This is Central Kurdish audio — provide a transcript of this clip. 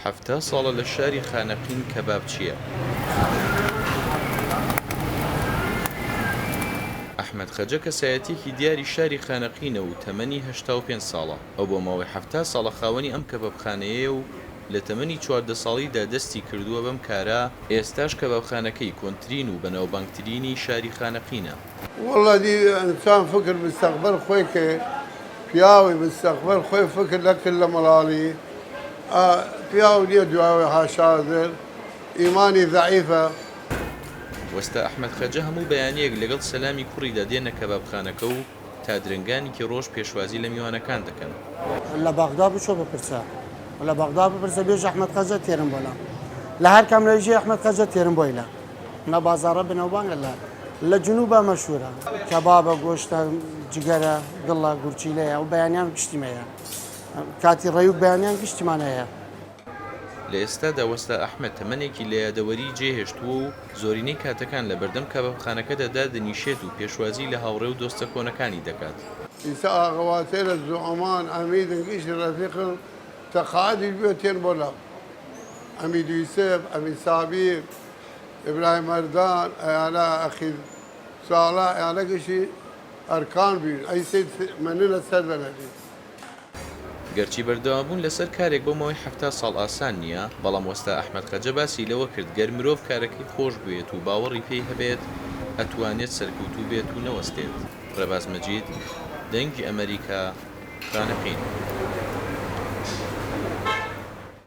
هەفتە ساڵە لە شاری خانەقین کەباب چییە؟ ئەحمەد خەجە کەسایەتیەکی دیاری شاری خانەقینە و تەمەنی 85 ساڵە. ئەو بۆ ماوەی 70 ساڵە خاوەنی ئەم کەبابخانەیە و لە تەمەنی 14 ساڵیدا دەستی کردووە بەم کارە. ئێستاش کەبابخانەکەی کۆنترین و بەناوبانگترینی شاری خانەقینە. والله دي انسان فكر مستقبل خويك بياوي مستقبل خوي فكر لكل ملالي بياوي دي دعاوي حاشادر ايماني ضعيفه. وەستا ئەحمەد خەجە هەموو بەیانیەک لەگەڵ سەلامی کوڕیدا دێنە کەبابخانەکە و تا درنگانێکی ڕۆژ پێشوازی لە میوانەکان دەکەن. لە بەغدا بچۆ بپرسە، لە بەغدا بپرسە بێژ ئەحمەد خەجە تێرم بۆلا لە هەر کەمرەژێ ئەحمەد خەجە تێرم بۆیلا نە بازاڕە بنەوبانگە لە جنوبە مەشهورە کەبابە گۆشتە جگەرە دڵە گورچیلەیە و بەیانیان گشتیمەیە کاتی ڕێی و بەیانیان گشتیمانەیە. لە ئێستادا وەستا ئەحمەد تەمەنێکی لە یادەوەری جێهێشتووە و زۆرینەی کاتەکان لە بەردەم کەبابخانەکەدا دەنیشێت و پێشوازی لە هاوڕێ و دۆستە کۆنەکانی دەکات. يساء غواتير الزعمان عميد انقش رفيق تقاعد البيوتين بولا عميد يوسف عميد صابير ابراهيم مردان انا اخي صالح انا قشي اركان بي اي سيد مننا سلبنا گەرچی بەردەوامبوون لەسەر کارێک بۆ ماوەی 70 ساڵ ئاسان نییە، بەڵام وەستا ئەحمەد خەجە باسی لەوە کرد گەر مرۆڤ کارەکەی خۆش بێت و باوەڕی پێی هەبێت ئەتوانێت سەرکەوتوو بێت و نەوەستێت. ڕێباز مەجید، دەنگی ئەمریکا، خانەقین.